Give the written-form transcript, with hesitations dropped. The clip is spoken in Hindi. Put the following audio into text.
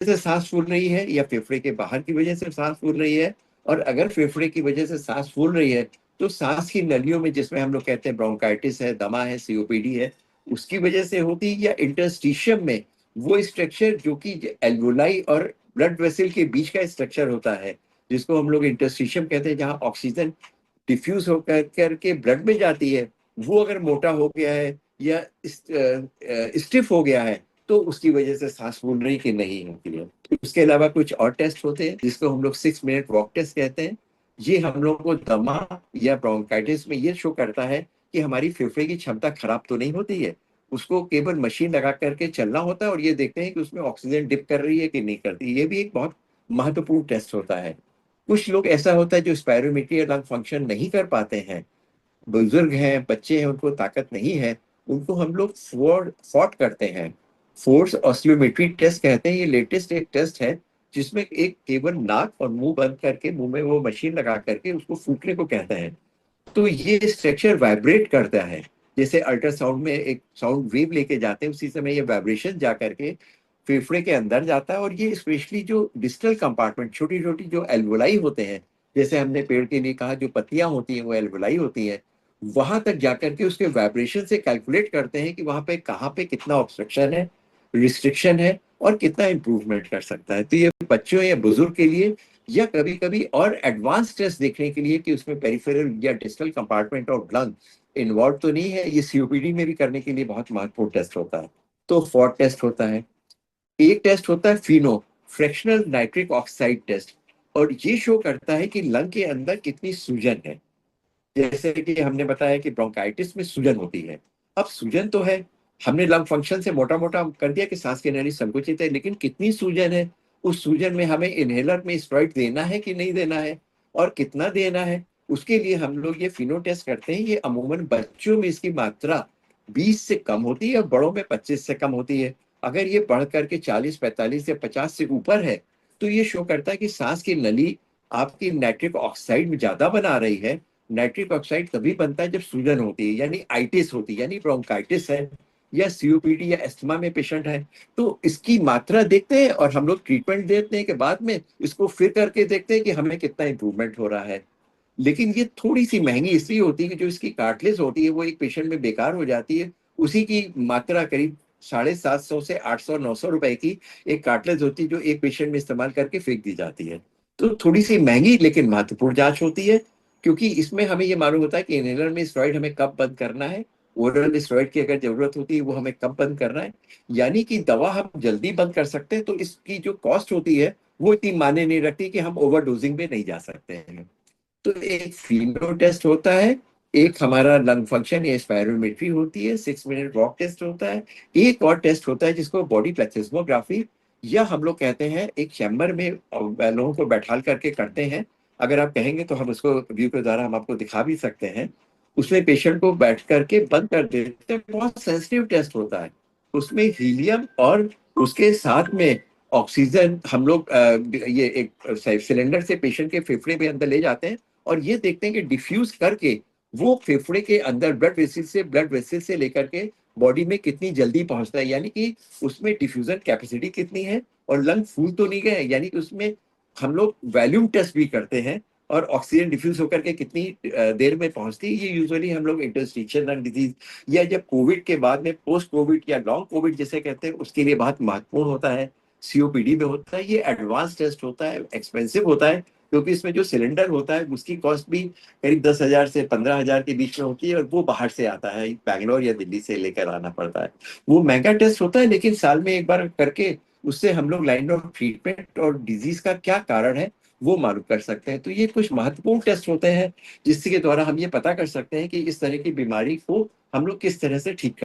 से सांस फूल रही है या फेफड़े के बाहर की वजह से सांस फूल रही है। और अगर फेफड़े की वजह से सांस फूल रही है तो सांस की नलियों में, जिसमें हम लोग कहते हैं ब्रोंकाइटिस है, दमा है, सीओपीडी है, उसकी वजह से होती है, या इंटरस्टिशियम में वो स्ट्रक्चर जो कि एल्वोलाई और ब्लड वेसल के बीच का स्ट्रक्चर होता है, जिसको हम लोग इंटरस्टिशियम कहते हैं, जहाँ ऑक्सीजन डिफ्यूज होकर करके ब्लड में जाती है, वो अगर मोटा हो गया है या स्टिफ हो गया है तो उसकी वजह से सांस फूल रही कि नहीं होती है। उसके अलावा कुछ और टेस्ट होते हैं जिसको हम लोग 6 मिनट वॉक टेस्ट कहते हैं। ये हम लोग को दमा या ब्रोंकाइटिस में ये शो करता है कि हमारी फेफड़े की क्षमता खराब तो नहीं होती है। उसको केवल मशीन लगा करके चलना होता है और ये देखते हैं कि उसमें ऑक्सीजन डिप कर रही है कि नहीं करती। ये भी एक बहुत महत्वपूर्ण टेस्ट होता है। कुछ लोग ऐसा होता है जो स्पायरोमीट्री या लंग फंक्शन नहीं कर पाते हैं, बुजुर्ग हैं, बच्चे हैं, उनको ताकत नहीं है, उनको हम लोग फॉट करते हैं, फोर्स ऑस्टियोमेट्री टेस्ट कहते हैं। ये लेटेस्ट एक टेस्ट है जिसमें एक केवल नाक और मुंह बंद करके मुंह में वो मशीन लगा करके उसको फूकने को कहते हैं। तो ये स्ट्रक्चर वाइब्रेट करता है, जैसे अल्ट्रासाउंड में एक साउंड वेव लेके जाते हैं, उसी समय ये वाइब्रेशन जा करके फेफड़े के अंदर जाता है। और ये स्पेशली जो डिस्टल कंपार्टमेंट, छोटी छोटी जो एल्वोलाई होते हैं, जैसे हमने पेड़ के लिए कहा जो पत्तियां होती हैं वो एल्वोलाई होती हैं, वहां तक जाकर के उसके वाइब्रेशन से कैलकुलेट करते हैं कि वहां पे कहाँ पे कितना ऑब्स्ट्रक्शन है, रिस्ट्रिक्शन है, और कितना इंप्रूवमेंट कर सकता है। तो ये बच्चों या बुजुर्ग के लिए, या कभी कभी और एडवांस टेस्ट देखने के लिए कि उसमें पेरिफेरल या डिस्टल कंपार्टमेंट और लंग इन्वॉल्व तो नहीं है, ये सीओपीडी में भी करने के लिए बहुत महत्वपूर्ण टेस्ट होता है। तो फॉर टेस्ट होता है। एक टेस्ट होता है FeNO, fractional nitric oxide test, और ये शो करता है कि लंग के अंदर कितनी सूजन है। जैसे कि हमने बताया कि ब्रोंकाइटिस में सूजन होती है। अब सूजन तो है, हमने लंग फंक्शन से मोटा मोटा कर दिया कि सांस की नली संकुचित है, लेकिन कितनी सूजन है, उस सूजन में हमें इनहेलर में स्टेरॉइड देना है कि नहीं देना है, और कितना देना है, उसके लिए हम लोग ये फिनो टेस्ट करते हैं। ये अमूमन बच्चों में इसकी मात्रा 20 से कम होती है और बड़ों में 25 से कम होती है। अगर ये बढ़ करके 40, 45 या 50 से ऊपर है तो ये शो करता है कि सांस की नली आपकी नाइट्रिक ऑक्साइड में ज्यादा बना रही है। नाइट्रिक ऑक्साइड तभी बनता है जब सूजन होती है, यानी आइटिस होती है, यानी ब्रोंकाइटिस है या सीओपीडी या अस्थमा में पेशेंट है। तो इसकी मात्रा देखते हैं और हम लोग ट्रीटमेंट देते हैं कि बाद में इसको फिर करके देखते हैं कि हमें कितना इंप्रूवमेंट हो रहा है। लेकिन ये थोड़ी सी महंगी इसलिए होती है कि जो इसकी कार्टलेज होती है वो एक पेशेंट में बेकार हो जाती है। उसी की मात्रा करीब 750 से 800 900 रुपए की एक कार्टलेज होती है जो एक पेशेंट में इस्तेमाल करके फेंक दी जाती है। तो थोड़ी सी महंगी लेकिन महत्वपूर्ण जांच होती है, क्योंकि इसमें हमें ये मालूम होता है कि इनहेलर में स्टेरॉइड हमें कब बंद करना है, ओरल स्टेरॉइड की अगर जरूरत होती है वो हमें कब बंद करना है। यानी कि दवा हम जल्दी बंद कर सकते हैं तो इसकी जो कॉस्ट होती है वो इतनी मायने नहीं रखती कि हम ओवरडोजिंग में नहीं जा सकते हैं। तो एक फीनो टेस्ट होता है, एक हमारा लंग फंक्शन या स्पायरोमेट्री होती है, 6 मिनट वॉक टेस्ट होता है। एक और टेस्ट होता है जिसको बॉडी प्लेथिस्मोग्राफी, या हम लोग कहते हैं एक चैम्बर में लोगों को बैठाल करके करते हैं। अगर आप कहेंगे तो हम उसको व्यू के द्वारा हम आपको दिखा भी सकते हैं। उसमें पेशेंट को बैठ करके बंद कर देते हैं, बहुत सेंसिटिव टेस्ट होता है। उसमें हीलियम और उसके साथ में ऑक्सीजन हम लोग ये एक सिलेंडर से पेशेंट के फेफड़े में अंदर ले जाते हैं और ये देखते हैं कि डिफ्यूज करके वो फेफड़े के अंदर ब्लड वेसल से लेकर के बॉडी में कितनी जल्दी पहुंचता है, यानी कि उसमें डिफ्यूजन कैपेसिटी कितनी है, और लंग फूल तो नहीं गए, यानी कि उसमें हम लोग वॉल्यूम टेस्ट भी करते हैं और ऑक्सीजन डिफ्यूज होकर के कितनी देर में पहुंचती है। ये यूजुअली हम लोग इंटरस्टिशियल लंग डिजीज या जब कोविड के बाद में पोस्ट कोविड या लॉन्ग कोविड जिसे कहते हैं उसके लिए बहुत महत्वपूर्ण होता है। सीओपीडी में होता है। ये एडवांस टेस्ट होता है, एक्सपेंसिव होता है, क्योंकि इसमें जो सिलेंडर होता है उसकी कॉस्ट भी करीब 10,000 से 15,000 के बीच में होती है, और वो बाहर से आता है, बैंगलोर या दिल्ली से लेकर आना पड़ता है। वो महंगा टेस्ट होता है, लेकिन साल में एक बार करके उससे हम लोग लाइन ऑफ ट्रीटमेंट और डिजीज का क्या कारण है वो मालूम कर सकते हैं। तो ये कुछ महत्वपूर्ण टेस्ट होते हैं जिसके द्वारा हम ये पता कर सकते हैं कि इस तरह की बीमारी को हम लोग किस तरह से ठीक